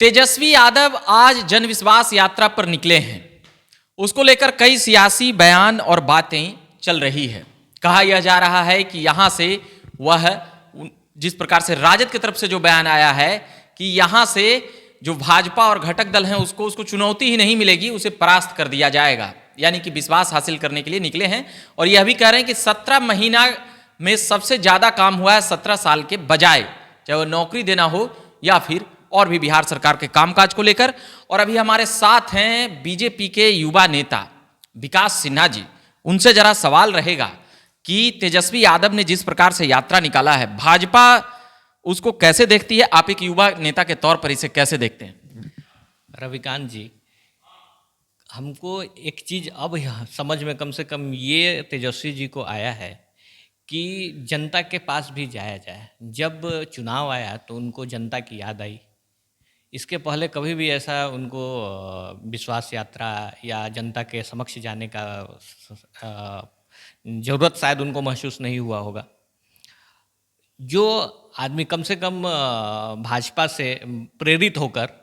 तेजस्वी यादव आज जनविश्वास यात्रा पर निकले हैं। उसको लेकर कई सियासी बयान और बातें चल रही है। कहा यह जा रहा है कि यहां से वह जिस प्रकार से राजद की तरफ से जो बयान आया है कि यहां से जो भाजपा और घटक दल हैं उसको चुनौती ही नहीं मिलेगी, उसे परास्त कर दिया जाएगा। यानी कि विश्वास हासिल करने के लिए निकले हैं और यह भी कह रहे हैं कि 17 महीना में सबसे ज्यादा काम हुआ है 17 साल के बजाय, चाहे वह नौकरी देना हो या फिर और भी बिहार सरकार के कामकाज को लेकर। और अभी हमारे साथ हैं बीजेपी के युवा नेता विकास सिन्हा जी। उनसे जरा सवाल रहेगा कि तेजस्वी यादव ने जिस प्रकार से यात्रा निकाला है, भाजपा उसको कैसे देखती है? आप एक युवा नेता के तौर पर इसे कैसे देखते हैं? रविकांत जी, हमको एक चीज़ अब समझ में कम से कम ये तेजस्वी जी को आया है कि जनता के पास भी जाया जाए। जब चुनाव आया तो उनको जनता की याद आई। इसके पहले कभी भी ऐसा उनको विश्वास यात्रा या जनता के समक्ष जाने का ज़रूरत शायद उनको महसूस नहीं हुआ होगा। जो आदमी कम से कम भाजपा से प्रेरित होकर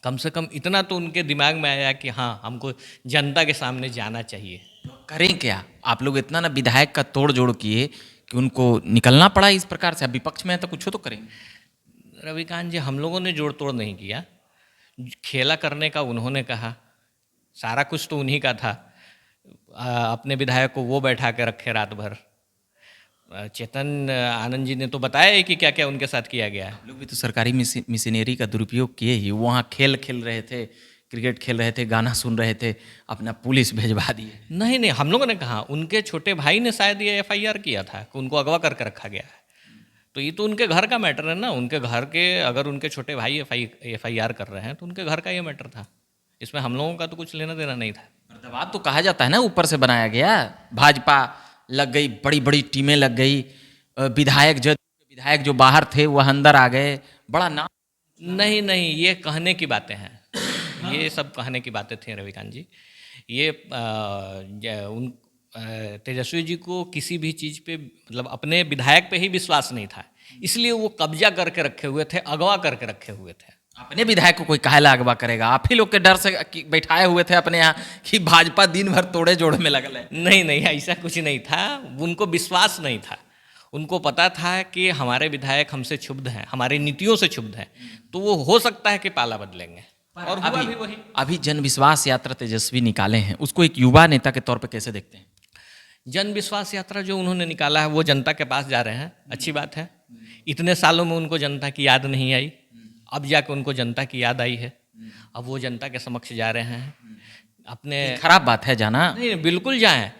कम से कम इतना तो उनके दिमाग में आया कि हाँ, हमको जनता के सामने जाना चाहिए। करें क्या? आप लोग इतना ना विधायक का तोड़ जोड़ किए कि उनको निकलना पड़ा इस प्रकार से। अब विपक्ष में है तो कुछ तो करें। रविकांत जी, हम लोगों ने जोड़ तोड़ नहीं किया। खेला करने का उन्होंने कहा, सारा कुछ तो उन्हीं का था। अपने विधायक को वो बैठा के रखे रात भर। चेतन आनंद जी ने तो बताया है कि क्या क्या उनके साथ किया गया है। लोग भी तो सरकारी मिशनरी का दुरुपयोग किए ही। वहाँ खेल खेल रहे थे, क्रिकेट खेल रहे थे, गाना सुन रहे थे, अपना पुलिस भेजवा दिए। नहीं, हम लोगों ने कहा उनके छोटे भाई ने शायद ये FIR किया था कि उनको अगवा करके रखा गया है। तो ये तो उनके घर का मैटर है ना। उनके घर के अगर उनके छोटे भाई FIR कर रहे हैं तो उनके घर का ये मैटर था। इसमें हम लोगों का तो कुछ लेना देना नहीं था। दबाव तो कहा जाता है ना ऊपर से बनाया गया। भाजपा लग गई, बड़ी बड़ी टीमें लग गई, विधायक जो बाहर थे वह अंदर आ गए, बड़ा नाम। नहीं, ये कहने की बातें हैं। ये सब कहने की बातें थी रविकांत जी। ये तेजस्वी जी को किसी भी चीज़ पे मतलब अपने विधायक पे ही विश्वास नहीं था, इसलिए वो कब्जा करके रखे हुए थे, अगवा करके रखे हुए थे। अपने विधायक को कोई काहे ला अगवा करेगा? आप ही लोग के डर से बैठाए हुए थे अपने यहाँ कि भाजपा दिन भर तोड़े जोड़ में लगल है। नहीं, ऐसा कुछ नहीं था। उनको विश्वास नहीं था। उनको पता था कि हमारे विधायक हमसे क्षुब्ध हैं, हमारी नीतियों से क्षुब्ध हैं, तो वो हो सकता है कि पाला बदलेंगे। और हुआ भी वही। अभी जन विश्वास यात्रा तेजस्वी निकाले हैं, उसको एक युवा नेता के तौर पे कैसे देखते हैं? जन विश्वास यात्रा जो उन्होंने निकाला है वो जनता के पास जा रहे हैं, अच्छी बात है। इतने सालों में उनको जनता की याद नहीं आई, अब जाके उनको जनता की याद आई है। अब वो जनता के समक्ष जा रहे हैं। अपने खराब बात है जाना? नहीं, बिल्कुल जाएं,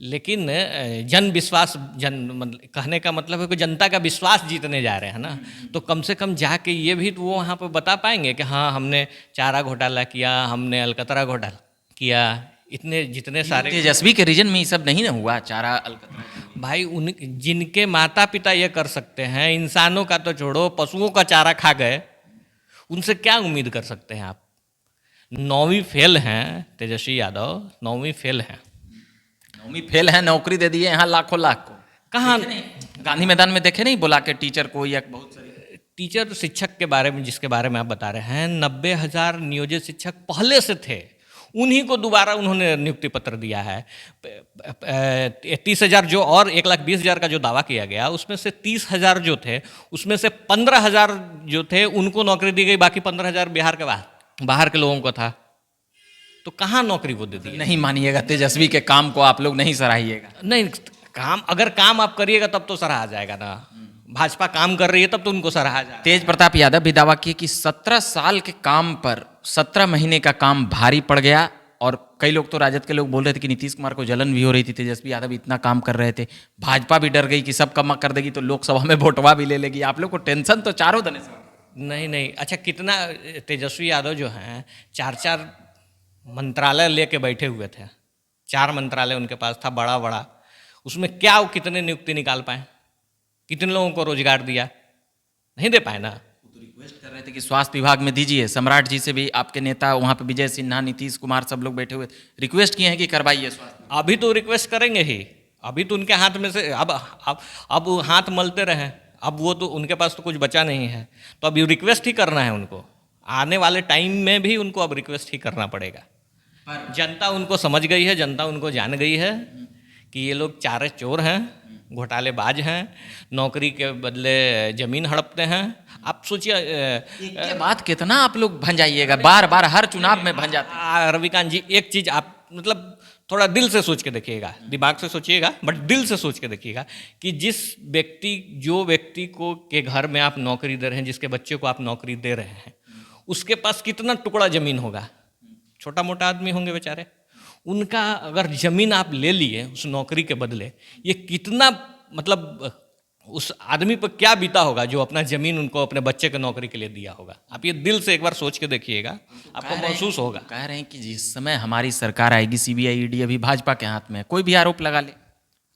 लेकिन जन विश्वास मतलब कहने का मतलब है कि जनता का विश्वास जीतने जा रहे हैं ना। तो कम से कम जाके ये भी तो वो वहाँ पर बता पाएंगे कि हाँ, हमने चारा घोटाला किया, हमने अलकतरा घोटाला किया। इतने जितने सारे तेजस्वी के रीजन में ये सब नहीं ना हुआ, चारा अलकतरा। भाई जिनके माता पिता ये कर सकते हैं, इंसानों का तो छोड़ो, पशुओं का चारा खा गए, उनसे क्या उम्मीद कर सकते हैं आप? 9वीं फेल हैं तेजस्वी यादव, 9वीं फेल हैं। 9वीं फेल है, नौकरी दे दिए यहाँ लाखों लाख को। कहाँ गांधी मैदान में देखे नहीं बुला के टीचर को या बहुत सारे टीचर शिक्षक के बारे में, जिसके बारे में आप बता रहे हैं, 90,000 नियोजित शिक्षक पहले से थे, उन्हीं को दोबारा उन्होंने नियुक्ति पत्र दिया है। 30,000 जो और 1,20,000 का जो दावा किया गया, उसमें से 30,000 जो थे, उसमें से 15,000 जो थे उनको नौकरी दी गई, बाकी 15,000 बिहार के बाहर के लोगों को था। तो कहाँ नौकरी वो दे दी? नहीं मानिएगा, तेजस्वी के काम को आप लोग नहीं सराहिएगा। नहीं, अगर काम आप करिएगा तब तो सराहा जाएगा ना। भाजपा काम कर रही है तब तो उनको सराहा जाएगा। तेज प्रताप यादव भी दावा किए कि 17 साल के काम पर 17 महीने का काम भारी पड़ गया। और कई लोग तो राजद के लोग बोल रहे थे कि नीतीश कुमार को जलन भी हो रही थी, तेजस्वी यादव इतना काम कर रहे थे। भाजपा भी डर गई कि सब कम कर देगी तो लोकसभा में वोटवा भी ले लेगी। आप लोग को टेंशन तो चारों दने से। नहीं, अच्छा, कितना तेजस्वी यादव जो हैं 4 मंत्रालय लेके बैठे हुए थे। 4 मंत्रालय उनके पास था, बड़ा। उसमें क्या वो कितने नियुक्ति निकाल पाए? कितने लोगों को रोजगार दिया? नहीं दे पाए ना। तो रिक्वेस्ट कर रहे थे कि स्वास्थ्य विभाग में दीजिए। सम्राट जी से भी आपके नेता वहाँ पे विजय सिन्हा, नीतीश कुमार सब लोग बैठे हुए रिक्वेस्ट किए हैं कि करवाइए स्वास्थ्य। अभी तो रिक्वेस्ट करेंगे ही, अभी तो उनके हाथ में से अब हाथ मलते रहे। अब वो तो उनके पास तो कुछ बचा नहीं है, तो अभी रिक्वेस्ट ही करना है उनको। आने वाले टाइम में भी उनको अब रिक्वेस्ट ही करना पड़ेगा। जनता उनको समझ गई है, जनता उनको जान गई है कि ये लोग चारे चोर हैं, घोटालेबाज हैं, नौकरी के बदले ज़मीन हड़पते हैं। आप सोचिए ये बात कितना आप लोग भंजाइएगा, बार बार हर चुनाव में भंजाते। रविकांत जी, एक चीज़ आप मतलब थोड़ा दिल से सोच के देखिएगा, दिमाग से सोचिएगा बट दिल से सोच के देखिएगा कि जो व्यक्ति को के घर में आप नौकरी दे रहे हैं, जिसके बच्चे को आप नौकरी दे रहे हैं, उसके पास कितना टुकड़ा ज़मीन होगा। छोटा मोटा आदमी होंगे बेचारे, उनका अगर ज़मीन आप ले लिए उस नौकरी के बदले, ये कितना मतलब उस आदमी पर क्या बीता होगा जो अपना ज़मीन उनको अपने बच्चे के नौकरी के लिए दिया होगा। आप ये दिल से एक बार सोच के देखिएगा, आपको महसूस होगा। कह रहे हैं कि जिस समय हमारी सरकार आएगी, सीबीआई ईडी अभी भाजपा के हाथ में है, कोई भी आरोप लगा ले।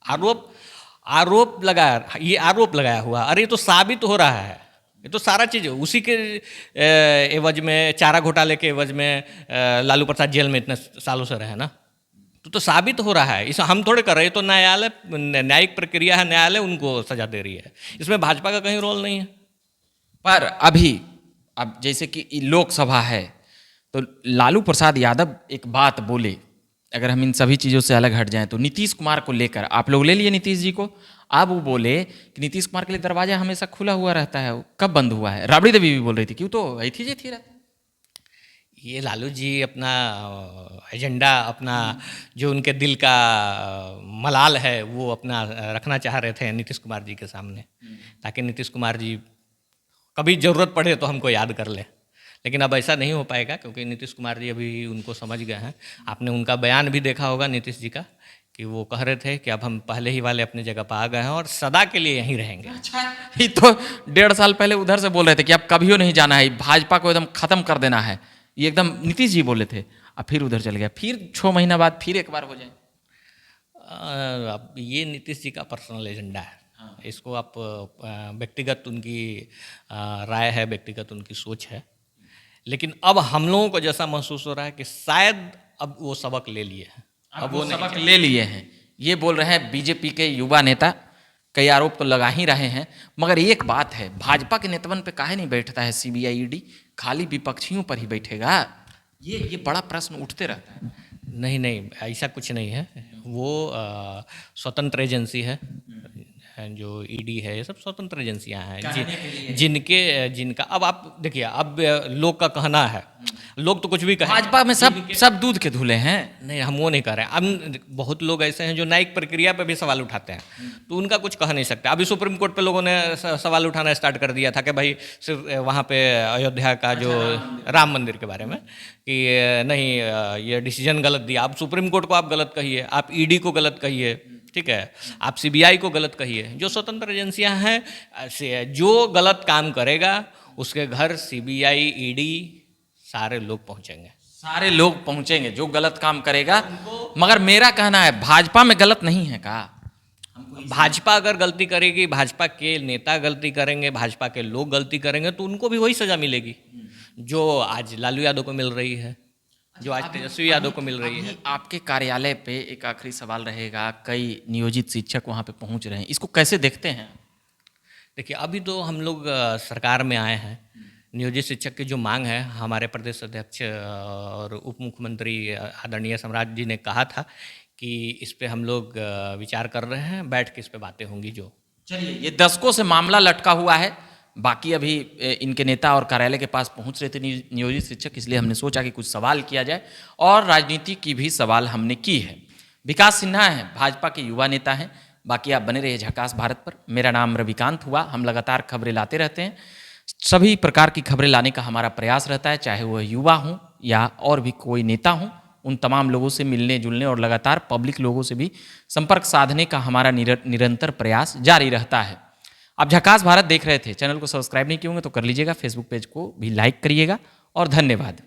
आरोप लगाया, ये आरोप लगाया हुआ, अरे ये तो साबित हो रहा है। ये तो सारा चीज़ उसी के एवज में, चारा घोटाले के एवज में लालू प्रसाद जेल में इतने सालों से रहे ना, तो साबित हो रहा है। इस हम थोड़े कर रहे हैं, तो न्यायिक प्रक्रिया है, न्यायालय उनको सजा दे रही है, इसमें भाजपा का कहीं रोल नहीं है। पर अब जैसे कि लोकसभा है, तो लालू प्रसाद यादव एक बात बोले, अगर हम इन सभी चीज़ों से अलग हट जाएं, तो नीतीश कुमार को लेकर आप लोग ले लिए नीतीश जी को। अब वो बोले कि नीतीश कुमार के लिए दरवाजा हमेशा खुला हुआ रहता है, वो कब बंद हुआ है। राबड़ी देवी भी बोल रही थी कि वो तो ऐथी रहती। ये लालू जी अपना एजेंडा, अपना जो उनके दिल का मलाल है, वो अपना रखना चाह रहे थे नीतीश कुमार जी के सामने, ताकि नीतीश कुमार जी कभी ज़रूरत पड़े तो हमको याद कर ले। लेकिन अब ऐसा नहीं हो पाएगा, क्योंकि नीतीश कुमार जी अभी उनको समझ गए हैं। आपने उनका बयान भी देखा होगा नीतीश जी का, कि वो कह रहे थे कि अब हम पहले ही वाले अपनी जगह पर आ गए हैं और सदा के लिए यहीं रहेंगे। अच्छा, ये तो 1.5 साल पहले उधर से बोल रहे थे कि अब कभी नहीं जाना है, भाजपा को एकदम खत्म कर देना है, ये एकदम नीतीश जी बोले थे। अब फिर उधर चल गया, फिर 6 महीना बाद फिर एक बार हो जाए। अब ये नीतीश जी का पर्सनल एजेंडा है। इसको आप व्यक्तिगत उनकी राय है, व्यक्तिगत उनकी सोच है। लेकिन अब हम लोगों को जैसा महसूस हो रहा है कि शायद अब वो सबक ले लिए हैं। अब वो सबक ले लिए हैं, ये बोल रहे हैं बीजेपी के युवा नेता। कई आरोप तो लगा ही रहे हैं, मगर एक बात है, भाजपा के नेतवन पे काहे नहीं बैठता है सीबीआई ईडी, खाली विपक्षियों पर ही बैठेगा। ये बड़ा प्रश्न उठते रहता है। नहीं, ऐसा कुछ नहीं है। वो स्वतंत्र एजेंसी है, जो ईडी है, ये सब स्वतंत्र एजेंसियां हैं जिनका अब आप देखिए, अब लोग का कहना है, लोग तो कुछ भी कहें, भाजपा में सब दूध के धुले हैं। नहीं, हम वो नहीं कह रहे हैं। अब बहुत लोग ऐसे हैं जो न्यायिक प्रक्रिया पे भी सवाल उठाते हैं, तो उनका कुछ कह नहीं सकते। अभी सुप्रीम कोर्ट पे लोगों ने सवाल उठाना स्टार्ट कर दिया था कि भाई सिर्फ वहाँ पे अयोध्या का जो राम मंदिर के बारे में, कि नहीं ये डिसीजन गलत दिया। आप सुप्रीम कोर्ट को आप गलत कहिए, आप ईडी को गलत कहिए, ठीक है, आप सीबीआई को गलत कहिए। जो स्वतंत्र एजेंसियां हैं, जो गलत काम करेगा उसके घर सीबीआई ईडी सारे लोग पहुंचेंगे, जो गलत काम करेगा। मगर मेरा कहना है भाजपा में गलत नहीं है का? भाजपा अगर गलती करेगी, भाजपा के नेता गलती करेंगे, भाजपा के लोग गलती करेंगे, तो उनको भी वही सजा मिलेगी जो आज लालू यादव को मिल रही है, जो आज तेजस्वी यादव को मिल रही है। आपके कार्यालय पे एक आखिरी सवाल रहेगा, कई नियोजित शिक्षक वहाँ पे पहुँच रहे हैं, इसको कैसे देखते हैं? देखिए, अभी तो हम लोग सरकार में आए हैं। नियोजित शिक्षक की जो मांग है, हमारे प्रदेश अध्यक्ष और उप मुख्यमंत्री आदरणीय सम्राट जी ने कहा था कि इस पे हम लोग विचार कर रहे हैं, बैठ के इस पे बातें होंगी। जो चलिए, ये दशकों से मामला लटका हुआ है, बाकी अभी इनके नेता और कार्यालय के पास पहुंच रहे थे नियोजित शिक्षक, इसलिए हमने सोचा कि कुछ सवाल किया जाए, और राजनीति की भी सवाल हमने की है। विकास सिन्हा है, भाजपा के युवा नेता हैं। बाकी आप बने रहिए झकास भारत पर। मेरा नाम रविकांत हुआ। हम लगातार खबरें लाते रहते हैं, सभी प्रकार की खबरें लाने का हमारा प्रयास रहता है, चाहे वह युवा हों या और भी कोई नेता हों। उन तमाम लोगों से मिलने जुलने और लगातार पब्लिक लोगों से भी संपर्क साधने का हमारा निरंतर प्रयास जारी रहता है। आप झकास भारत देख रहे थे, चैनल को सब्सक्राइब नहीं किए होंगे तो कर लीजिएगा, फेसबुक पेज को भी लाइक करिएगा, और धन्यवाद।